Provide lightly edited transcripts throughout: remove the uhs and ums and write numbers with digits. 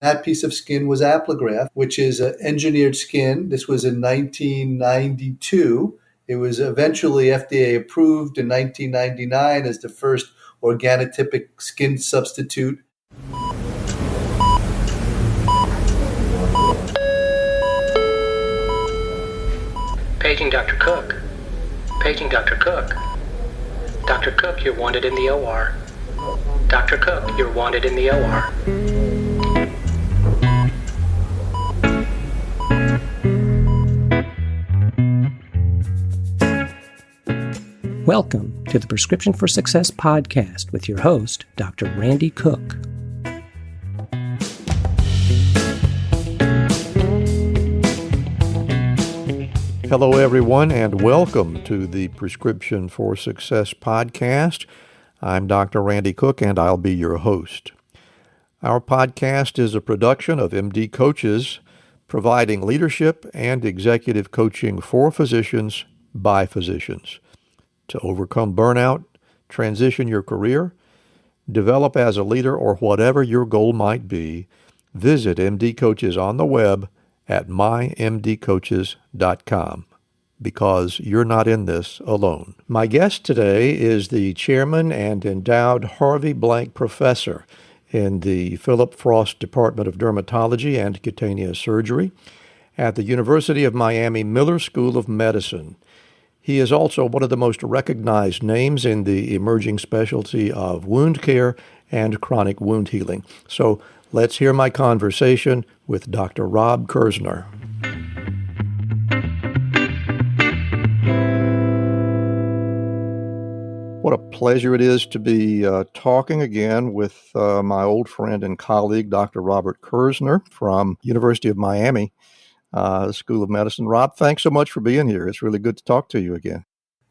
That piece of skin was Apligraf, which is engineered skin. This was in 1992. It was eventually FDA approved in 1999 as the first organotypic skin substitute. Paging Dr. Cook. Paging Dr. Cook. Dr. Cook, you're wanted in the OR. Dr. Cook, you're wanted in the OR. Welcome to the Prescription for Success podcast with your host, Dr. Randy Cook. Hello, everyone, and welcome to the Prescription for Success podcast. I'm Dr. Randy Cook, and I'll be your host. Our podcast is a production of MD Coaches, providing leadership and executive coaching for physicians by physicians. To overcome burnout, transition your career, develop as a leader, or whatever your goal might be, visit MD Coaches on the web at mymdcoaches.com, because you're not in this alone. My guest today is the chairman and endowed Harvey Blank Professor in the Philip Frost Department of Dermatology and Cutaneous Surgery at the University of Miami Miller School of Medicine. He is also one of the most recognized names in the emerging specialty of wound care and chronic wound healing. So let's hear my conversation with Dr. Rob Kirsner. What a pleasure it is to be talking again with my old friend and colleague, Dr. Robert Kirsner from University of Miami School of Medicine. Rob, thanks so much for being here. It's really good to talk to you again.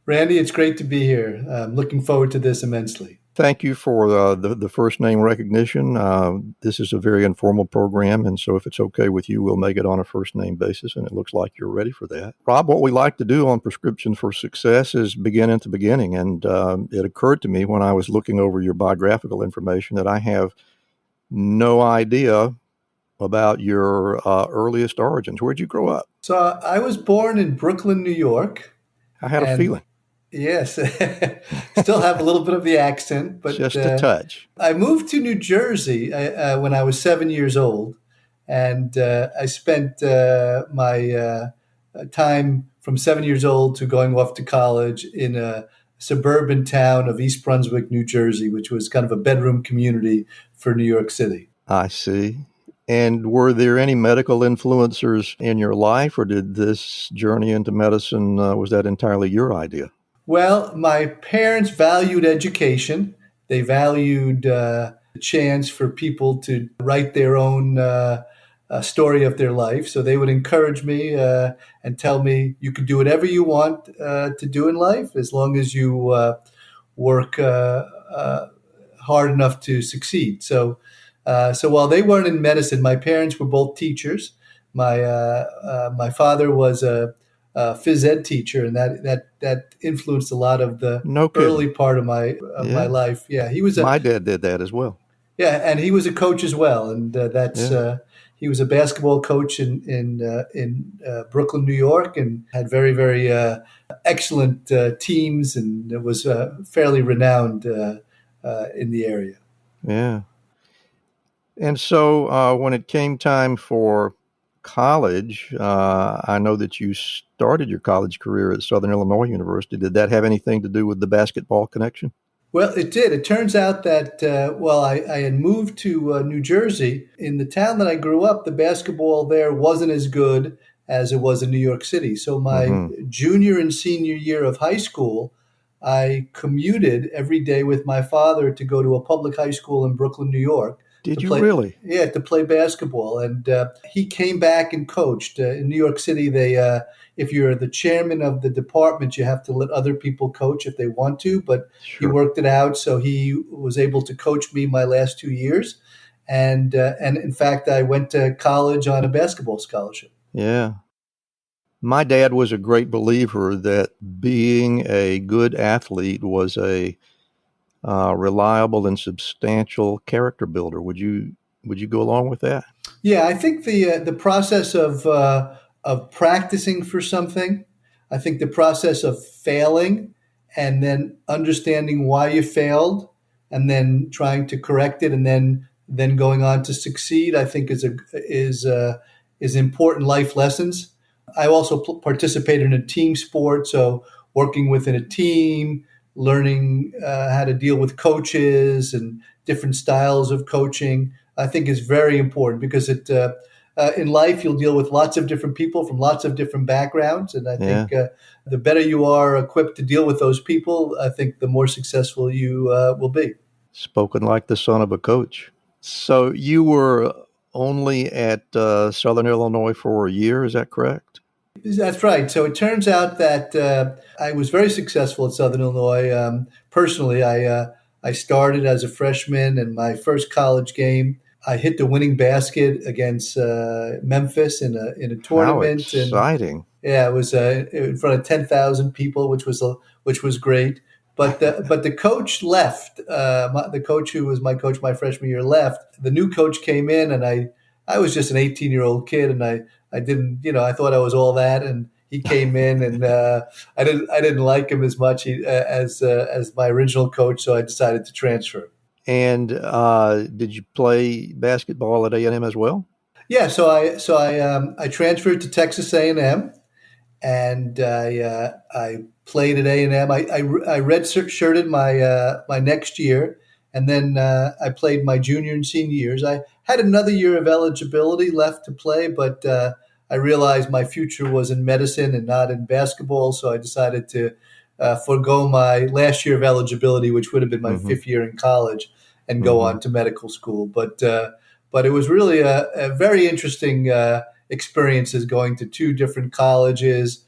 Randy, it's great to be here. I'm looking forward to this immensely. Thank you for the first name recognition. This is a very informal program, and so if it's okay with you, we'll make it on a first name basis, and it looks like you're ready for that. Rob, what we like to do on Prescription for Success is begin at the beginning, and it occurred to me when I was looking over your biographical information that I have no idea about your earliest origins. Where'd you grow up? So I was born in Brooklyn, New York. I had a feeling. Yes, still have a little bit of the accent, but just a touch. I moved to New Jersey when I was 7 years old, and I spent my time from 7 years old to going off to college in a suburban town of East Brunswick, New Jersey, which was kind of a bedroom community for New York City. I see. And were there any medical influencers in your life, or did this journey into medicine, was that entirely your idea? Well, my parents valued education. They valued the chance for people to write their own story of their life. So they would encourage me and tell me you could do whatever you want to do in life as long as you work hard enough to succeed. So while they weren't in medicine, my parents were both teachers. My father was a phys ed teacher, and that influenced a lot of the early part of my life. Yeah, my dad did that as well. Yeah, and he was a coach as well, and he was a basketball coach in Brooklyn, New York, and had very, very excellent teams, and it was fairly renowned in the area. Yeah. And so when it came time for college, I know that you started your college career at Southern Illinois University. Did that have anything to do with the basketball connection? Well, it did. It turns out that, I had moved to New Jersey. In the town that I grew up, the basketball there wasn't as good as it was in New York City. So my junior and senior year of high school, I commuted every day with my father to go to a public high school in Brooklyn, New York. Did you really? Yeah, to play basketball. And he came back and coached. In New York City, if you're the chairman of the department, you have to let other people coach if they want to. But He worked it out, so he was able to coach me my last 2 years. And in fact, I went to college on a basketball scholarship. Yeah. My dad was a great believer that being a good athlete was a reliable and substantial character builder. Would you go along with that? Yeah, I think the process of practicing for something, I think the process of failing and then understanding why you failed, and then trying to correct it, and then going on to succeed, I think is important life lessons. I also participated in a team sport, so working within a team, learning how to deal with coaches and different styles of coaching, I think is very important because in life you'll deal with lots of different people from lots of different backgrounds, and I Yeah, think the better you are equipped to deal with those people, I think the more successful you will be. spoken like the son of a coach. So you were only at Southern Illinois for a year, is that correct? That's right. So it turns out that I was very successful at Southern Illinois. Personally, I started as a freshman, and my first college game, I hit the winning basket against Memphis in a How tournament, and exciting. yeah, it was in front of 10,000 people, which was great. But the coach left. The coach who was my coach my freshman year left. The new coach came in, and I was just an 18-year-old kid, and I didn't, I thought I was all that, and he came in, and I didn't like him as much as my original coach, so I decided to transfer. And did you play basketball at A&M as well? Yeah, so I transferred to Texas A&M, and I played at A&M. I redshirted my next year, and then I played my junior and senior years. I had another year of eligibility left to play, but I realized my future was in medicine and not in basketball, so I decided to forego my last year of eligibility, which would have been my Hmm. fifth year in college, and go Hmm. on to medical school. But it was really a very interesting experiences going to two different colleges.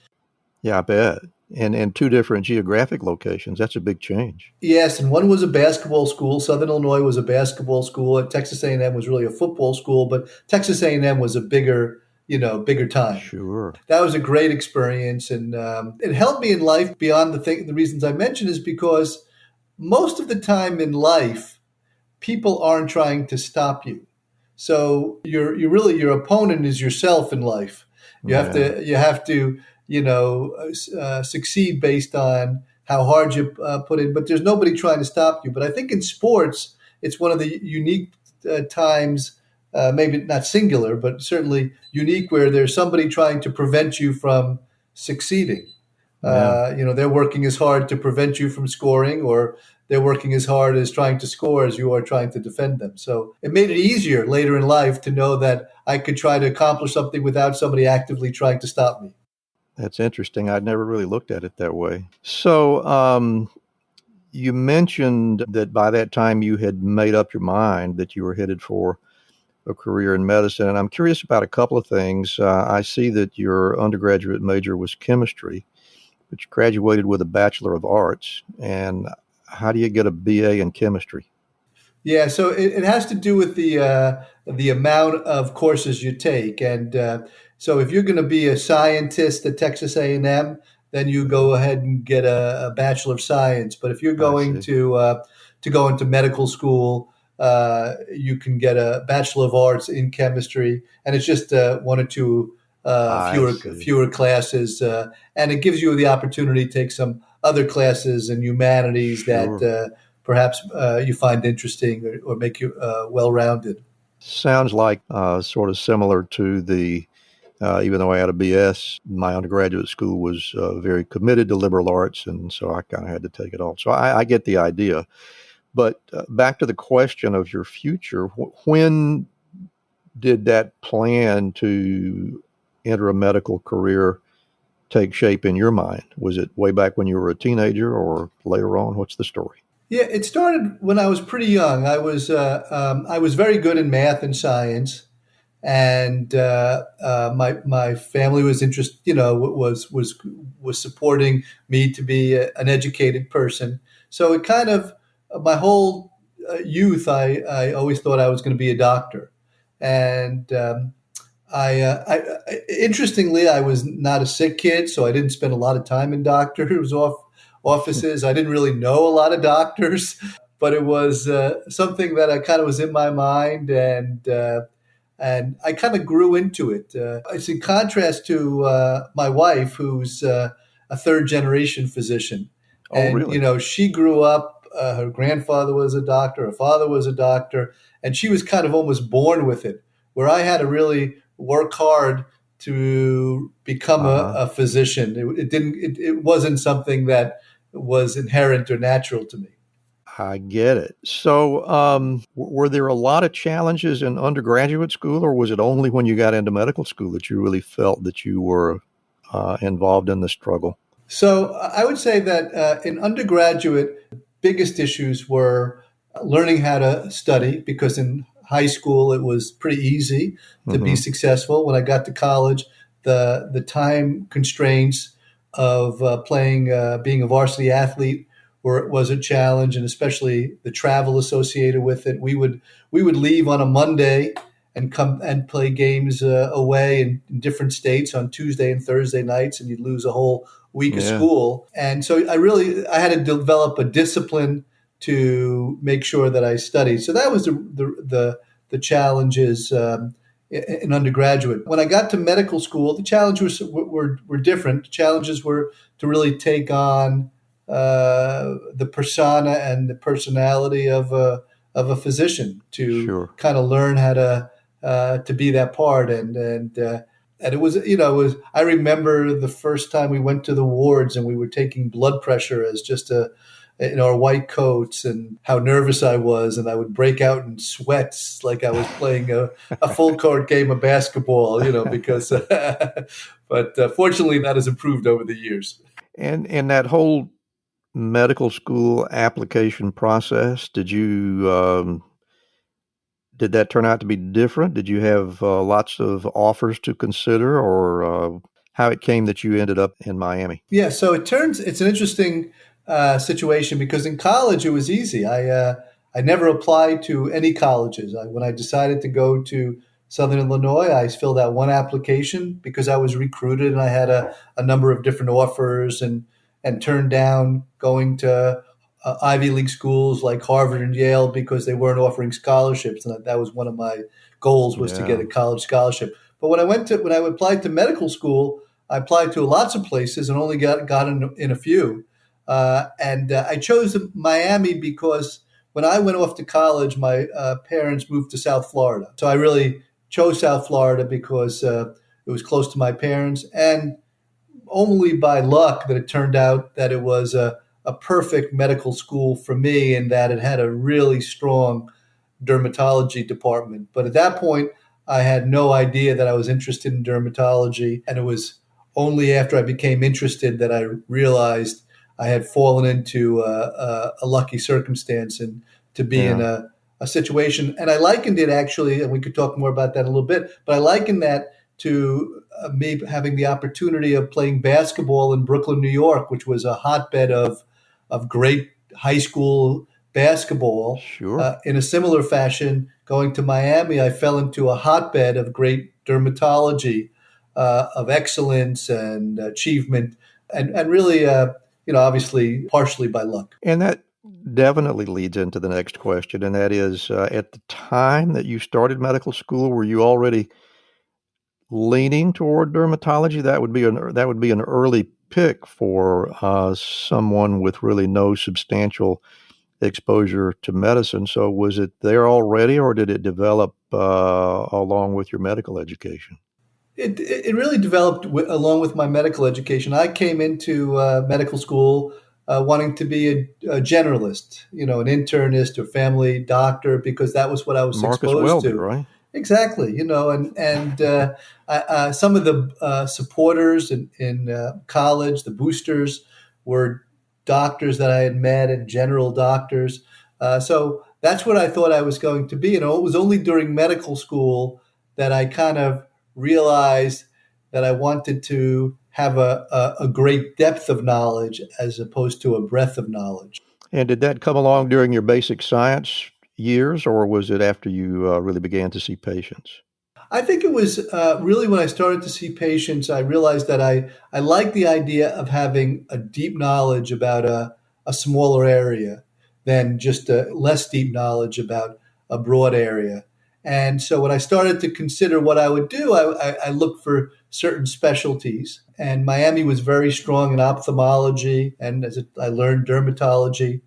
Yeah, I bet. And two different geographic locations. That's a big change. Yes, and one was a basketball school. Southern Illinois was a basketball school. And Texas A&M was really a football school, but Texas A&M was a bigger time. Sure. That was a great experience, and it helped me in life beyond the reasons I mentioned is because most of the time in life, people aren't trying to stop you. So you're really your opponent is yourself in life. Yeah. You have to succeed based on how hard you put in. But there's nobody trying to stop you. But I think in sports, it's one of the unique times, maybe not singular, but certainly unique, where there's somebody trying to prevent you from succeeding. Yeah. They're working as hard to prevent you from scoring, or they're working as hard as trying to score as you are trying to defend them. So it made it easier later in life to know that I could try to accomplish something without somebody actively trying to stop me. That's interesting. I'd never really looked at it that way. So, you mentioned that by that time you had made up your mind that you were headed for a career in medicine. And I'm curious about a couple of things. I see that your undergraduate major was chemistry, but you graduated with a Bachelor of Arts. And how do you get a BA in chemistry? Yeah, so it has to do with the amount of courses you take, and so if you're going to be a scientist at Texas A&M, then you go ahead and get a Bachelor of Science. But if you're I going see. to go into medical school, you can get a Bachelor of Arts in chemistry, and it's just one or two I see. fewer classes, and it gives you the opportunity to take some other classes in humanities that Sure. perhaps you find interesting, or make you well-rounded. Sounds like sort of similar to even though I had a BS, my undergraduate school was very committed to liberal arts, and so I kind of had to take it all. So I get the idea. But back to the question of your future, when did that plan to enter a medical career take shape in your mind? Was it way back when you were a teenager or later on? What's the story? Yeah, it started when I was pretty young. I was very good in math and science, and my family was was supporting me to be an educated person. So it kind of my whole youth, I always thought I was going to be a doctor, and interestingly, I was not a sick kid, so I didn't spend a lot of time in doctors' offices. I didn't really know a lot of doctors, but it was something that I kind of was in my mind, and And I kind of grew into it. It's in contrast to my wife, who's a third generation physician. Oh, And, really? she grew up, her grandfather was a doctor, her father was a doctor, and she was kind of almost born with it, where I had to really work hard to become Uh-huh. a physician. It wasn't something that was inherent or natural to me. I get it. So, were there a lot of challenges in undergraduate school, or was it only when you got into medical school that you really felt that you were involved in the struggle? So I would say that in undergraduate, biggest issues were learning how to study, because in high school it was pretty easy to be Hmm. successful. When I got to college, the time constraints of being a varsity athlete was a challenge, and especially the travel associated with it. We would leave on a Monday and come and play games away in different states on Tuesday and Thursday nights, and you'd lose a whole week of Yeah. school. And so I had to develop a discipline to make sure that I studied. So that was the challenges in undergraduate. When I got to medical school, the challenges were different. The challenges were to really take on the persona and the personality of a physician, to Sure. kind of learn how to be that part. And it was, I remember the first time we went to the wards and we were taking blood pressure as just in our white coats, and how nervous I was. And I would break out in sweats like I was playing a full court game of basketball, because, but fortunately that has improved over the years. And that whole medical school application process, did that turn out to be different? Did you have lots of offers to consider, or how it came that you ended up in Miami? Yeah, so it's an interesting situation, because in college it was easy. I never applied to any colleges. When I decided to go to Southern Illinois, I filled out one application because I was recruited, and I had a number of different offers, and turned down going to Ivy League schools like Harvard and Yale because they weren't offering scholarships, and that was one of my goals, was to get Yeah, a college scholarship. But when I applied to medical school, I applied to lots of places and only got in a few. And I chose Miami because when I went off to college, my parents moved to South Florida. So I really chose South Florida because it was close to my parents, and only by luck that it turned out that it was a perfect medical school for me, and that it had a really strong dermatology department. But at that point, I had no idea that I was interested in dermatology. And it was only after I became interested that I realized I had fallen into a lucky circumstance, and to be in yeah, a situation. And I likened it, actually, and we could talk more about that in a little bit, but I likened that to me having the opportunity of playing basketball in Brooklyn, New York, which was a hotbed of great high school basketball. sure. In a similar fashion, going to Miami, I fell into a hotbed of great dermatology, of excellence and achievement, and really, obviously, partially by luck. And that definitely leads into the next question, and that is, at the time that you started medical school, were you already leaning toward dermatology? That would be an early pick for someone with really no substantial exposure to medicine. So was it there already, or did it develop along with your medical education? It really developed along with my medical education. I came into medical school wanting to be a generalist, an internist or family doctor, because that was what I was Marcus exposed Welby, to. right? Exactly, some of the supporters in college, the boosters, were doctors that I had met, and general doctors. So that's what I thought I was going to be. It was only during medical school that I kind of realized that I wanted to have a great depth of knowledge as opposed to a breadth of knowledge. And did that come along during your basic science years, or was it after you really began to see patients? I think it was really when I started to see patients, I realized that I like the idea of having a deep knowledge about a smaller area than just a less deep knowledge about a broad area. And so when I started to consider what I would do, I looked for certain specialties. And Miami was very strong in ophthalmology, and I learned dermatology.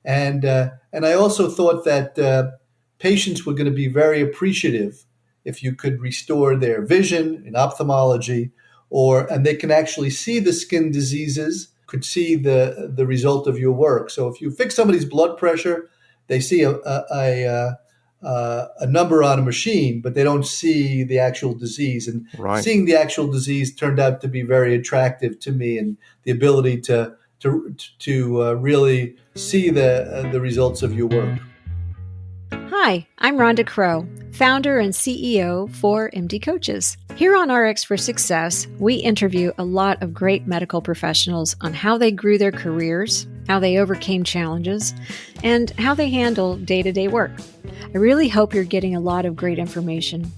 And I also thought that patients were going to be very appreciative if you could restore their vision in ophthalmology, and they can actually see the skin diseases, could see the result of your work. So if you fix somebody's blood pressure, they see a number on a machine, but they don't see the actual disease. And Right. seeing the actual disease turned out to be very attractive to me, and the ability to really see the results of your work. Hi, I'm Rhonda Crow, founder and CEO for MD Coaches. Here on RX for Success, we interview a lot of great medical professionals on how they grew their careers, how they overcame challenges, and how they handle day-to-day work. I really hope you're getting a lot of great information.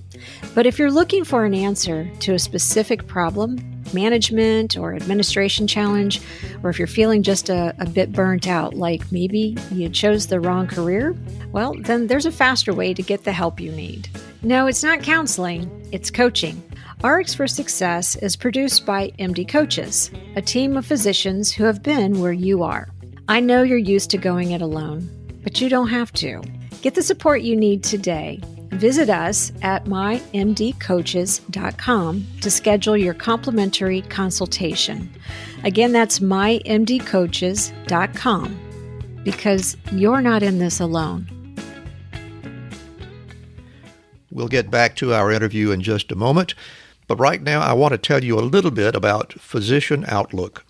But if you're looking for an answer to a specific problem, management or administration challenge, or if you're feeling just a bit burnt out, like maybe you chose the wrong career, well, then there's a faster way to get the help you need. No, it's not counseling, it's coaching. RX for Success is produced by MD Coaches, a team of physicians who have been where you are. I know you're used to going it alone, but you don't have to. Get the support you need today. Visit us at mymdcoaches.com to schedule your complimentary consultation. Again, that's mymdcoaches.com, because you're not in this alone. We'll get back to our interview in just a moment, but right now I want to tell you a little bit about Physician Outlook.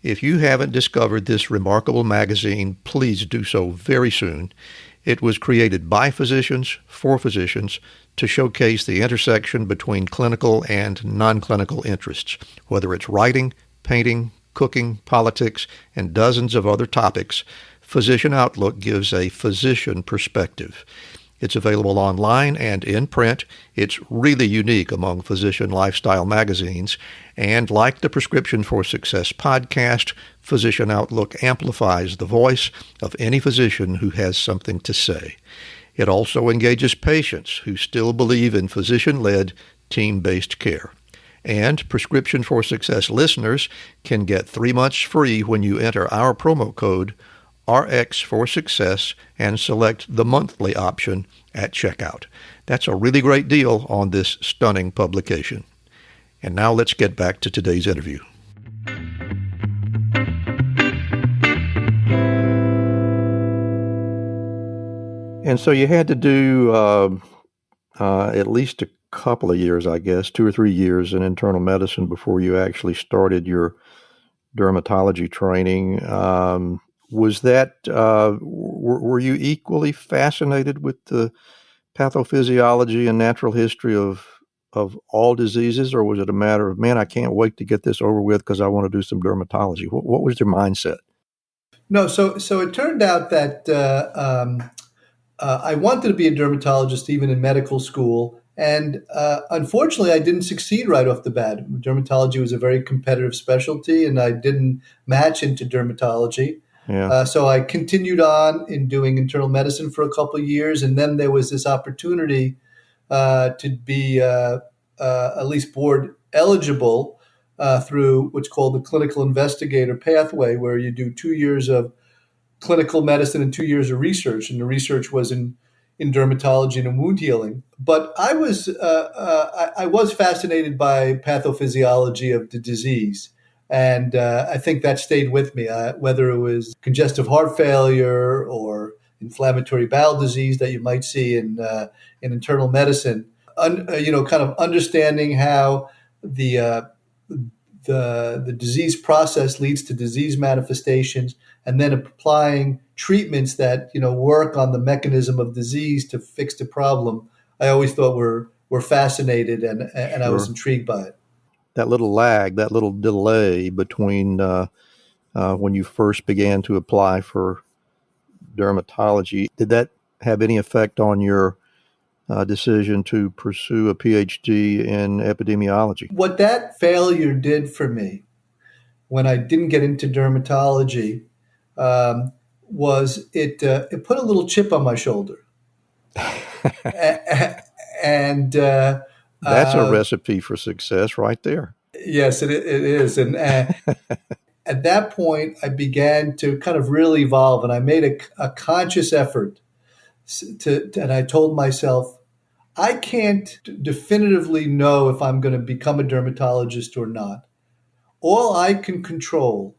If you haven't discovered this remarkable magazine, please do so very soon. It was created by physicians, for physicians, to showcase the intersection between clinical and non-clinical interests, whether it's writing, painting, cooking, politics, and dozens of other topics. Physician Outlook gives a physician perspective. It's available online and in print. It's really unique among physician lifestyle magazines. And like the Prescription for Success podcast, Physician Outlook amplifies the voice of any physician who has something to say. It also engages patients who still believe in physician-led, team-based care. And Prescription for Success listeners can get 3 months free when you enter our promo code RX for Success and select the monthly option at checkout. That's a really great deal on this stunning publication. And now let's get back to today's interview. And so you had to do at least a couple of years, I guess, 2 or 3 years in internal medicine before you actually started your dermatology training. Was that, were you equally fascinated with the pathophysiology and natural history of all diseases, or was it a matter of, man, I can't wait to get this over with because I want to do some dermatology? What was your mindset? No, so it turned out that I wanted to be a dermatologist even in medical school. And unfortunately, I didn't succeed right off the bat. Dermatology was a very competitive specialty, and I didn't match into dermatology. Yeah. So I continued on in doing internal medicine for a couple of years, and then there was this opportunity to be at least board eligible through what's called the clinical investigator pathway, where you do 2 years of clinical medicine and 2 years of research, and the research was in dermatology and in wound healing. But I was fascinated by pathophysiology of the disease. And I think that stayed with me, whether it was congestive heart failure or inflammatory bowel disease that you might see in internal medicine. Kind of understanding how the disease process leads to disease manifestations, and then applying treatments that work on the mechanism of disease to fix the problem. I always thought were fascinated, and Sure. I was intrigued by it. That little lag, that little delay between when you first began to apply for dermatology, did that have any effect on your decision to pursue a PhD in epidemiology? What that failure did for me when I didn't get into dermatology was it put a little chip on my shoulder. And That's a recipe for success right there. yes, it is. And at that point, I began to kind of really evolve, and I made a conscious effort and I told myself, I can't definitively know if I'm going to become a dermatologist or not. All I can control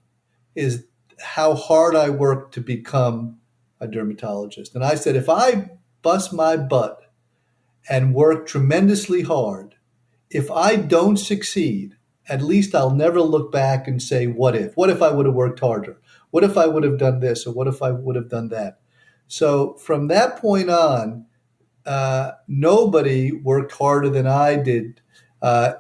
is how hard I work to become a dermatologist. And I said, if I bust my butt and work tremendously hard, if I don't succeed, at least I'll never look back and say, what if? What if I would have worked harder? What if I would have done this? Or what if I would have done that? So from that point on, nobody worked harder than I did trying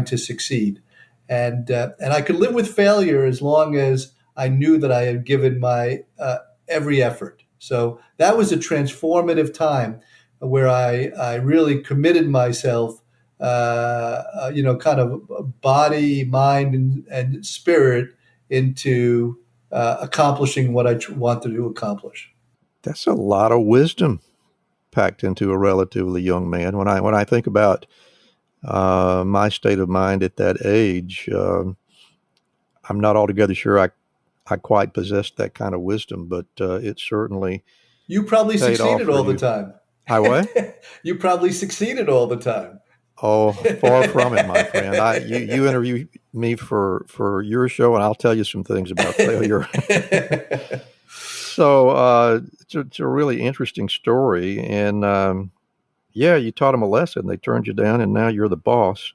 to succeed, and I could live with failure as long as I knew that I had given my every effort. So that was a transformative time where I really committed myself, kind of body, mind, and spirit into accomplishing what I wanted to accomplish. That's a lot of wisdom packed into a relatively young man. When I think about my state of mind at that age, I'm not altogether sure I quite possessed that kind of wisdom, but it certainly You probably paid off succeeded for all the you. time. I what? You probably succeeded all the time. Oh, far from it, my friend. You interview me for your show, and I'll tell you some things about failure. So it's a really interesting story, and yeah, you taught them a lesson. They turned you down, and now you're the boss.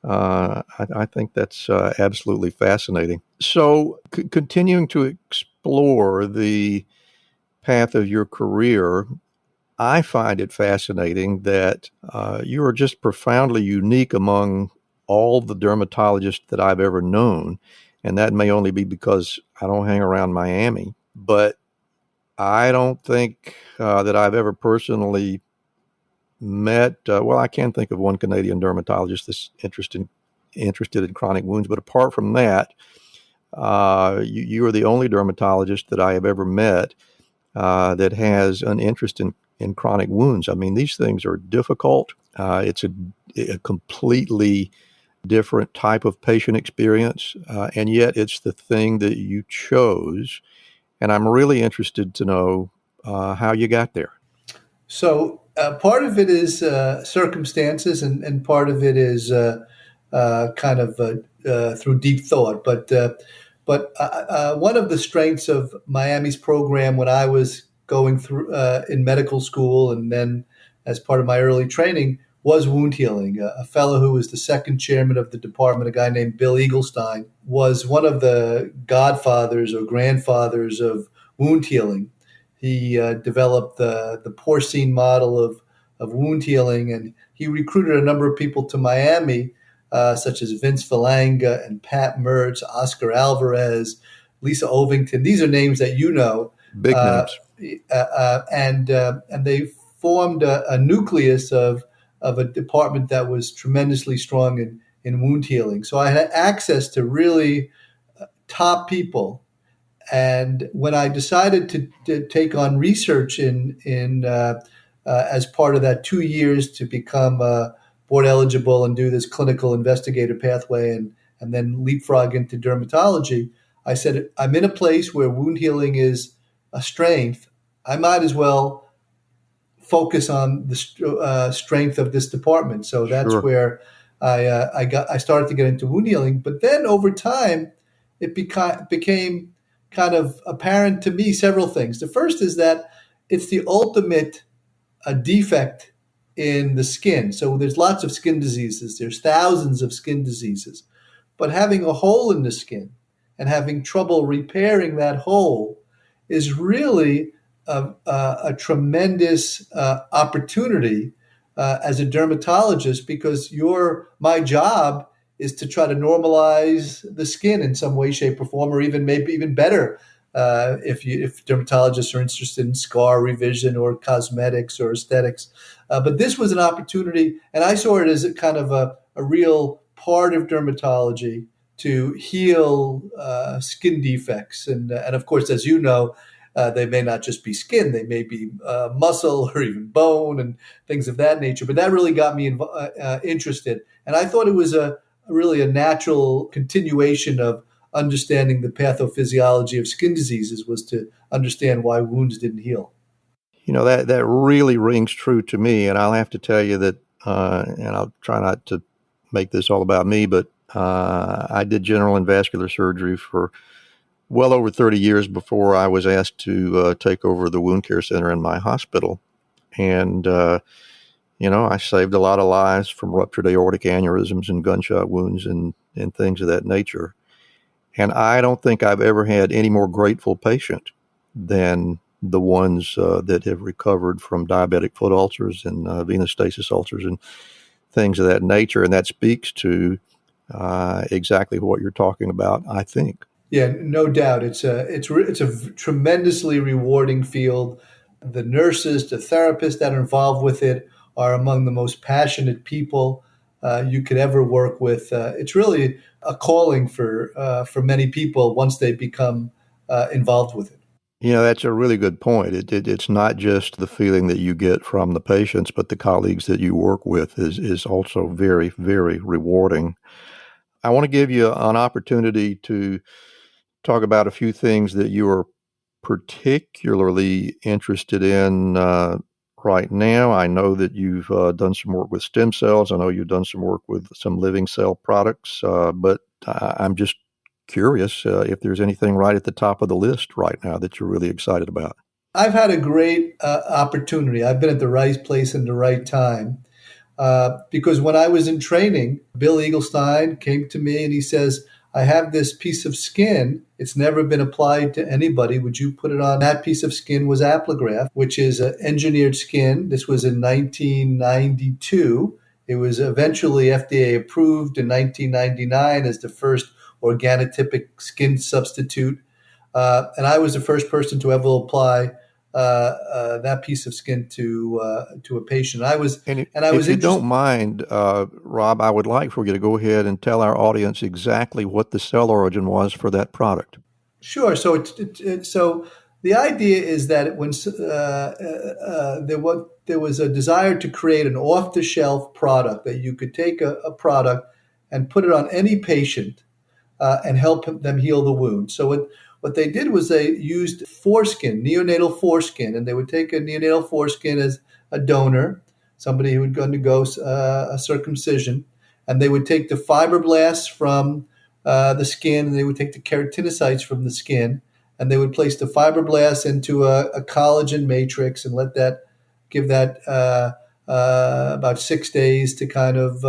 I think that's absolutely fascinating. So, continuing to explore the path of your career, I find it fascinating that you are just profoundly unique among all the dermatologists that I've ever known. And that may only be because I don't hang around Miami, but I don't think that I've ever personally met, I can think of one Canadian dermatologist that's interested in chronic wounds. But apart from that, you are the only dermatologist that I have ever met that has an interest in chronic wounds. I mean, these things are difficult. It's a completely different type of patient experience, and yet it's the thing that you chose. And I'm really interested to know how you got there. So part of it is circumstances, and part of it is through deep thought. But one of the strengths of Miami's program when I was going through in medical school, and then as part of my early training, was wound healing. A fellow who was the second chairman of the department, a guy named Bill Eaglestein, was one of the godfathers or grandfathers of wound healing. He developed the porcine model of wound healing, and he recruited a number of people to Miami, such as Vince Falanga and Pat Mertz, Oscar Alvarez, Lisa Ovington. These are names that you know. Big names. And they formed a nucleus of a department that was tremendously strong in wound healing. So I had access to really top people. And when I decided to take on research as part of that 2 years to become board eligible and do this clinical investigator pathway and then leapfrog into dermatology, I said, I'm in a place where wound healing is a strength. I might as well focus on the strength of this department. So that's Sure. where I started to get into wound healing. But then over time, it became kind of apparent to me several things. The first is that it's the ultimate defect in the skin. So there's lots of skin diseases. There's thousands of skin diseases. But having a hole in the skin and having trouble repairing that hole is really a tremendous opportunity as a dermatologist, because my job is to try to normalize the skin in some way, shape, or form, or maybe even better if dermatologists are interested in scar revision or cosmetics or aesthetics. But this was an opportunity, and I saw it as a kind of a real part of dermatology to heal skin defects. And of course, as you know, They may not just be skin; they may be muscle or even bone and things of that nature. But that really got me interested, and I thought it was really a natural continuation of understanding the pathophysiology of skin diseases was to understand why wounds didn't heal. That really rings true to me, and I'll have to tell you that, and I'll try not to make this all about me, but I did general and vascular surgery for well over 30 years before I was asked to take over the wound care center in my hospital. And, I saved a lot of lives from ruptured aortic aneurysms and gunshot wounds and things of that nature. And I don't think I've ever had any more grateful patient than the ones that have recovered from diabetic foot ulcers and venous stasis ulcers and things of that nature. And that speaks to exactly what you're talking about, I think. Yeah, no doubt. It's a tremendously rewarding field. The nurses, the therapists that are involved with it are among the most passionate people you could ever work with. It's really a calling for many people once they become involved with it. That's a really good point. It's not just the feeling that you get from the patients, but the colleagues that you work with is also very, very rewarding. I want to give you an opportunity to talk about a few things that you are particularly interested in right now. I know that you've done some work with stem cells. I know you've done some work with some living cell products, but I'm just curious if there's anything right at the top of the list right now that you're really excited about. I've had a great opportunity. I've been at the right place in the right time because when I was in training, Bill Eaglestein came to me and he says, I have this piece of skin. It's never been applied to anybody. Would you put it on? That piece of skin was Apligraf, which is engineered skin. This was in 1992. It was eventually FDA approved in 1999 as the first organotypic skin substitute. And I was the first person to ever apply that piece of skin to a patient. If you don't mind, Rob, I would like for you to go ahead and tell our audience exactly what the cell origin was for that product. Sure. So so the idea is that when there was a desire to create an off-the-shelf product that you could take a product and put it on any patient and help them heal the wound. So what they did was they used foreskin, neonatal foreskin, and they would take a neonatal foreskin as a donor, somebody who would undergo a circumcision, and they would take the fibroblasts from the skin, and they would take the keratinocytes from the skin, and they would place the fibroblasts into a collagen matrix and give that about 6 days to kind of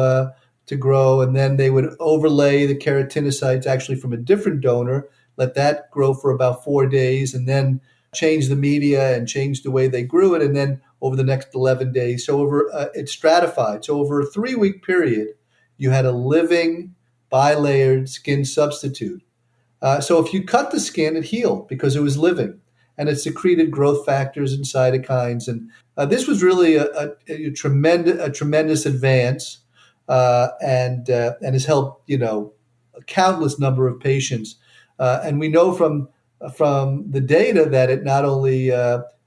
to grow, and then they would overlay the keratinocytes actually from a different donor, let that grow for about 4 days, and then change the media and change the way they grew it, and then over the next 11 days. So it's stratified. So over a 3-week period, you had a living bilayered skin substitute. So if you cut the skin, it healed because it was living, and it secreted growth factors and cytokines. And this was really a tremendous advance, and has helped a countless number of patients. And we know from the data that it not only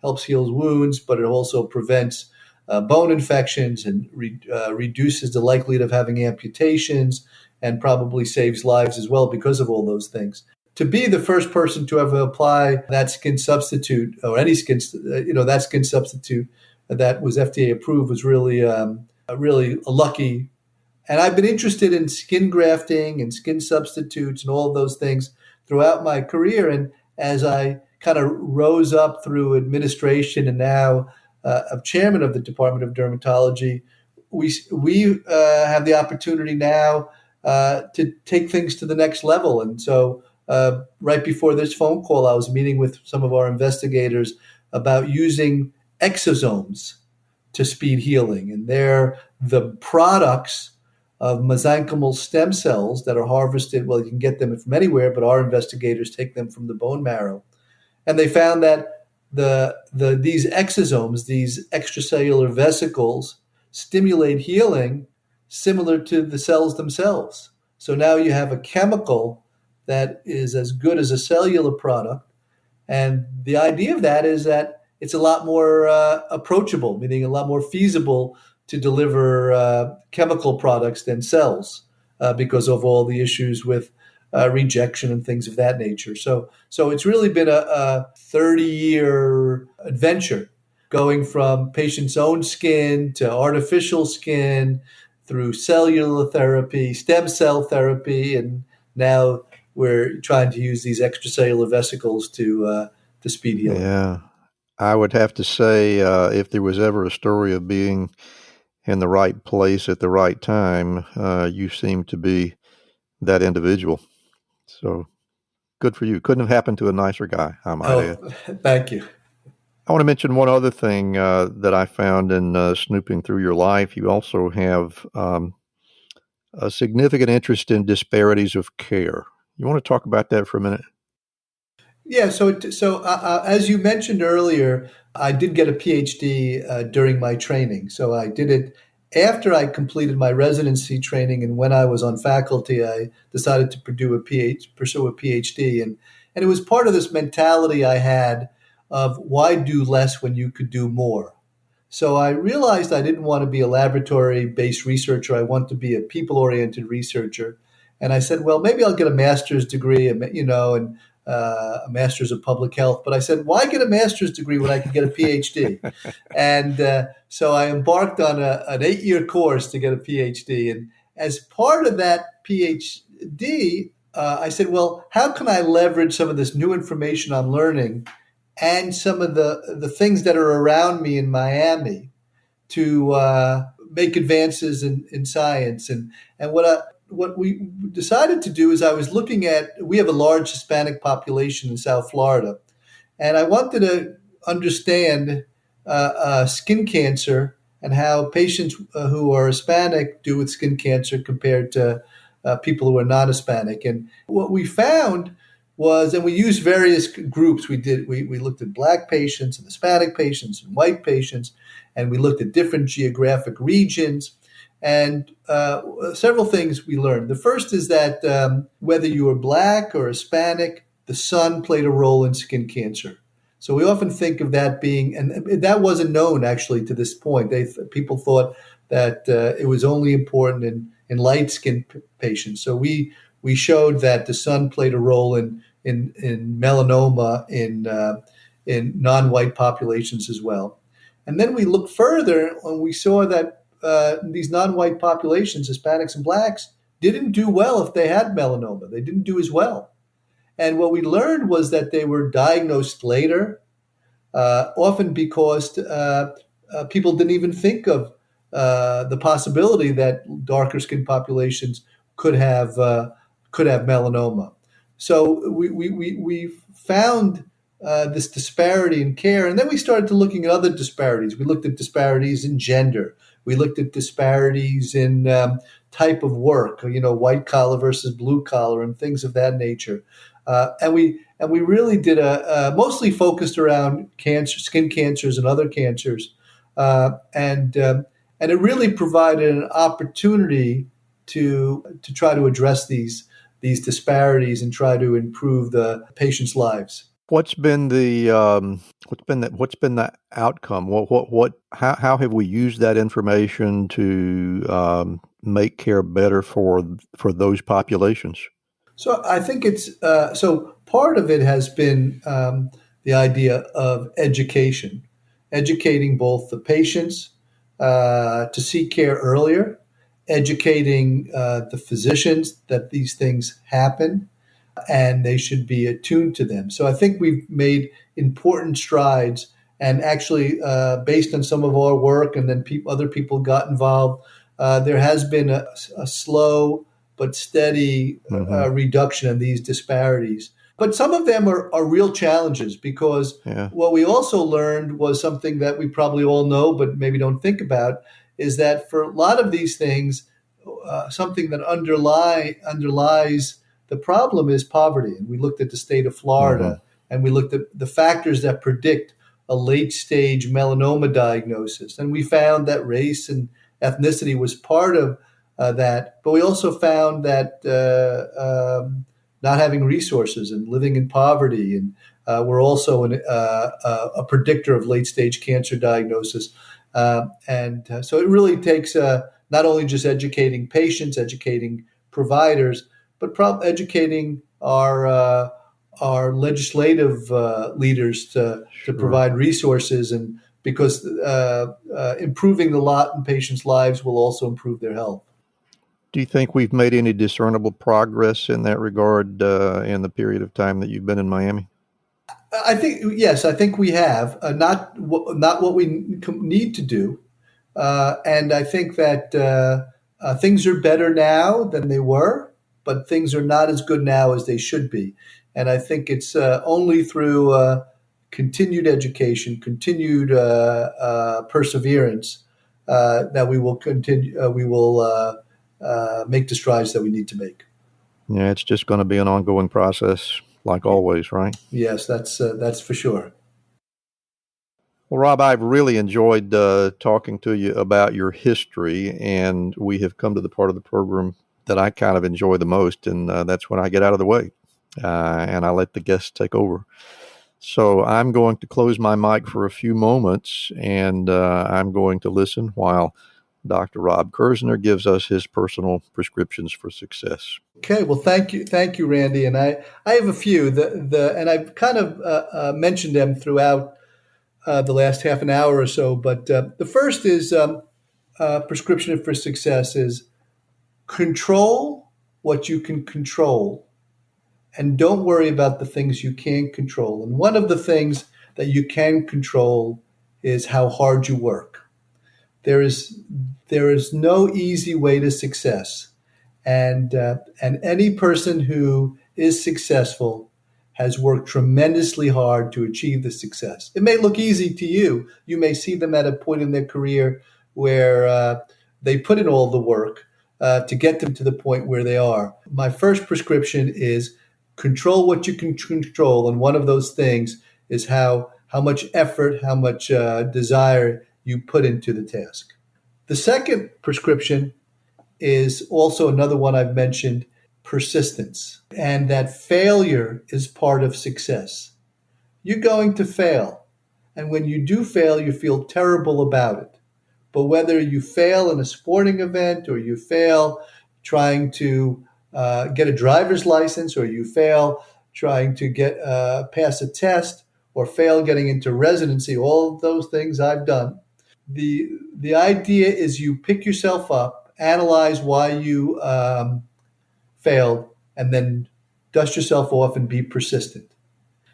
helps heal wounds, but it also prevents bone infections and reduces the likelihood of having amputations, and probably saves lives as well because of all those things. To be the first person to ever apply that skin substitute, or any skin, that skin substitute that was FDA approved, was really lucky. And I've been interested in skin grafting and skin substitutes and all of those things throughout my career. And as I kind of rose up through administration and now I'm chairman of the Department of Dermatology, we have the opportunity now to take things to the next level. And so right before this phone call, I was meeting with some of our investigators about using exosomes to speed healing. And they're the products of mesenchymal stem cells that are harvested. Well, you can get them from anywhere, but our investigators take them from the bone marrow. And they found that these exosomes, these extracellular vesicles, stimulate healing similar to the cells themselves. So now you have a chemical that is as good as a cellular product, And the idea of that is that it's a lot more approachable, meaning a lot more feasible to deliver chemical products than cells because of all the issues with rejection and things of that nature. So it's really been a 30-year adventure going from patient's own skin to artificial skin through cellular therapy, stem cell therapy, and now we're trying to use these extracellular vesicles to speed healing. Yeah. I would have to say, if there was ever a story of being in the right place at the right time, you seem to be that individual. So good for you. Couldn't have happened to a nicer guy, I might add. Oh, thank you. I want to mention one other thing that I found in snooping through your life. You also have a significant interest in disparities of care. You want to talk about that for a minute? Yeah, so as you mentioned earlier, I did get a PhD during my training. So I did it after I completed my residency training, and when I was on faculty, I decided to pursue a PhD, and it was part of this mentality I had of why do less when you could do more. So I realized I didn't want to be a laboratory-based researcher. I want to be a people-oriented researcher. And I said, well, maybe I'll get a master's degree, and a master's of public health. But I said, why get a master's degree when I could get a PhD? And so I embarked on an 8-year course to get a PhD. And as part of that PhD, I said, well, how can I leverage some of this new information I'm learning and some of the things that are around me in Miami to make advances in science? And what we decided to do is I was looking at, we have a large Hispanic population in South Florida, and I wanted to understand skin cancer and how patients who are Hispanic do with skin cancer compared to people who are non-Hispanic. And what we found was, and we used various groups. We looked at Black patients and Hispanic patients and white patients, and we looked at different geographic regions. And several things we learned. The first is that whether you were Black or Hispanic, the sun played a role in skin cancer. So we often think of that being, and that wasn't known actually to this point. People thought that it was only important in light-skinned patients. So we showed that the sun played a role in melanoma in non-white populations as well. And then we looked further and we saw that these non-white populations, Hispanics and Blacks, didn't do well if they had melanoma. They didn't do as well. And what we learned was that they were diagnosed later, often because people didn't even think of the possibility that darker skinned populations could have melanoma. So we found this disparity in care, and then we started to looking at other disparities. We looked at disparities in gender. We looked at disparities in type of work, white collar versus blue collar, and things of that nature. And we really did mostly focused around cancer, skin cancers, and other cancers, and it really provided an opportunity to try to address these disparities and try to improve the patients' lives. What's been the outcome? How have we used that information to make care better for those populations? So I think it's so part of it has been the idea of education, educating both the patients to seek care earlier, educating the physicians that these things happen, and they should be attuned to them. So I think we've made important strides, and actually based on some of our work and then other people got involved, there has been a slow but steady reduction in these disparities. But some of them are real challenges because what we also learned was something that we probably all know but maybe don't think about, is that for a lot of these things, something that underlies the problem is poverty. And we looked at the state of Florida, and we looked at the factors that predict a late-stage melanoma diagnosis. And we found that race and ethnicity was part of that. But we also found that not having resources and living in poverty and We're also a predictor of late-stage cancer diagnosis. So it really takes not only just educating patients, educating providers, but educating our legislative leaders to provide resources, and because improving the lot in patients' lives will also improve their health. Do you think we've made any discernible progress in that regard in the period of time that you've been in Miami? I think yes. I think we have not what we need to do, and I think that things are better now than they were, but things are not as good now as they should be. And I think it's only through continued education, continued perseverance that we will continue. We will make the strides that we need to make. Yeah, it's just going to be an ongoing process, like always, right? Yes, that's for sure. Well, Rob, I've really enjoyed talking to you about your history, and we have come to the part of the program that I kind of enjoy the most, and that's when I get out of the way and I let the guests take over. So I'm going to close my mic for a few moments, and I'm going to listen while Dr. Rob Kirsner gives us his personal prescriptions for success. Okay, well, thank you, Randy. And I have a few. And I've kind of mentioned them throughout the last half an hour or so. But the first is prescription for success is control what you can control, and don't worry about the things you can't control. And one of the things that you can control is how hard you work. There is no easy way to success, and any person who is successful has worked tremendously hard to achieve the success. It may look easy to you. You may see them at a point in their career where they put in all the work to get them to the point where they are. My first prescription is control what you can control, and one of those things is how much effort, how much desire you put into the task. The second prescription is also another one I've mentioned, persistence, and that failure is part of success. You're going to fail, and when you do fail, you feel terrible about it. But whether you fail in a sporting event, or you fail trying to get a driver's license, or you fail trying to pass a test, or fail getting into residency, all of those things I've done. The idea is you pick yourself up, analyze why you failed, and then dust yourself off and be persistent.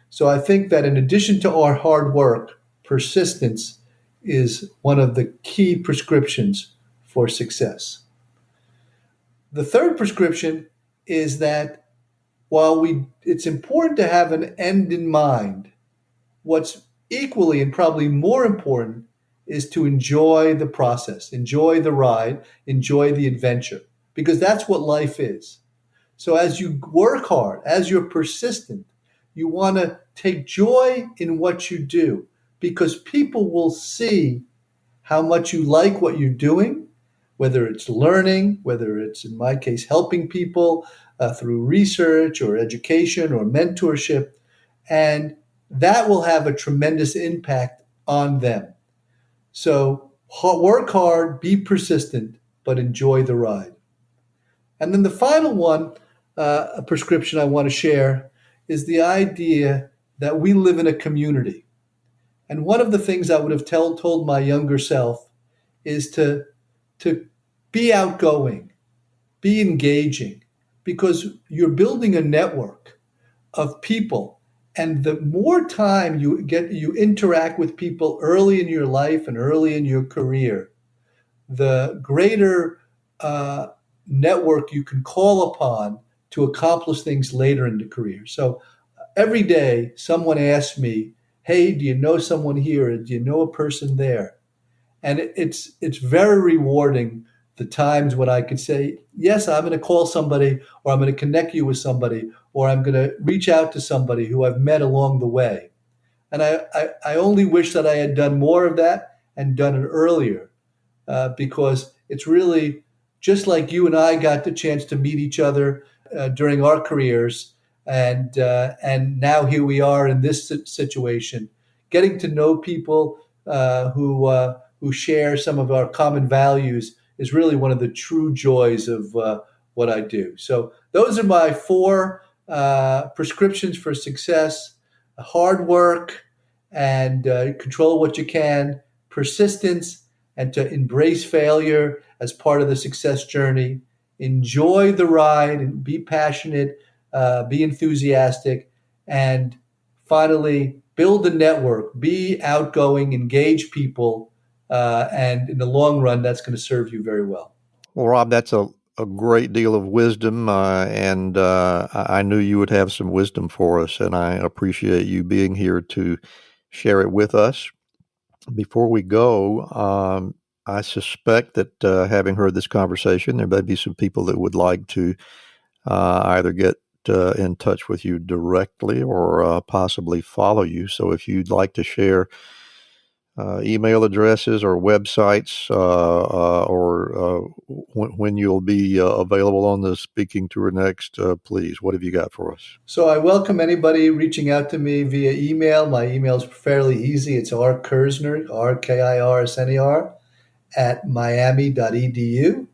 So I think that in addition to our hard work, persistence is one of the key prescriptions for success. The third prescription is that while it's important to have an end in mind, what's equally and probably more important is to enjoy the process, enjoy the ride, enjoy the adventure, because that's what life is. So as you work hard, as you're persistent, you want to take joy in what you do, because people will see how much you like what you're doing, whether it's learning, whether it's, in my case, helping people through research or education or mentorship, and that will have a tremendous impact on them. So work hard, be persistent, but enjoy the ride. And then the final one, a prescription I want to share, is the idea that we live in a community. And one of the things I would have told my younger self is to be outgoing, be engaging, because you're building a network of people. And the more time you interact with people early in your life and early in your career, the greater network you can call upon to accomplish things later in the career. So every day someone asks me, hey, do you know someone here? Do you know a person there? And it's very rewarding, the times when I could say, yes, I'm going to call somebody, or I'm going to connect you with somebody, or I'm going to reach out to somebody who I've met along the way. And I only wish that I had done more of that and done it earlier, because it's really just like you and I got the chance to meet each other during our careers. And now here we are in this situation, getting to know people who share some of our common values is really one of the true joys of what I do. So those are my 4 prescriptions for success: hard work and control what you can, persistence, and to embrace failure as part of the success journey. Enjoy the ride and be passionate, be enthusiastic, and finally, build a network, be outgoing, engage people, and in the long run, that's going to serve you very well. Well, Rob, that's a great deal of wisdom, and I knew you would have some wisdom for us, and I appreciate you being here to share it with us. Before we go, I suspect that having heard this conversation, there may be some people that would like to either get in touch with you directly or possibly follow you. So if you'd like to share email addresses or websites or when you'll be available on the speaking tour next, please, what have you got for us? So I welcome anybody reaching out to me via email. My email is fairly easy. It's rkirsner, RKIRSNER, at miami.edu.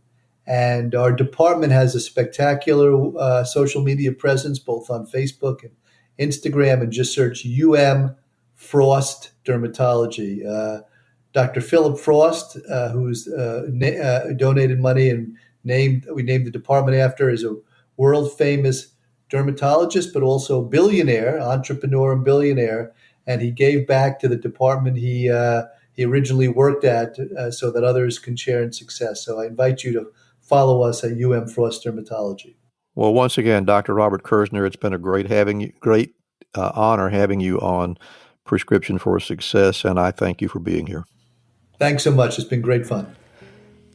And our department has a spectacular social media presence, both on Facebook and Instagram, and just search Frost Dermatology. Dr. Philip Frost, who's donated money and we named the department after, is a world famous dermatologist, but also billionaire, entrepreneur and billionaire. And he gave back to the department he originally worked at so that others can share in success. So I invite you to follow us at Frost Dermatology. Well, once again, Dr. Robert Kirsner, it's been a great honor having you on Prescription for Success, and I thank you for being here. Thanks so much. It's been great fun.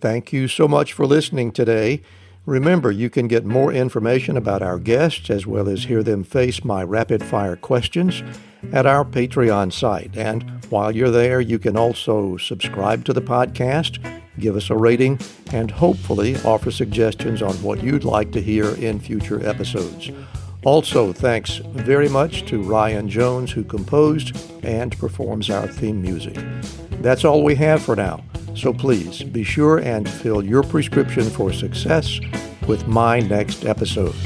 Thank you so much for listening today. Remember, you can get more information about our guests as well as hear them face my rapid-fire questions at our Patreon site. And while you're there, you can also subscribe to the podcast, give us a rating, and hopefully offer suggestions on what you'd like to hear in future episodes. Also, thanks very much to Ryan Jones, who composed and performs our theme music. That's all we have for now. So please be sure and fill your prescription for success with my next episode.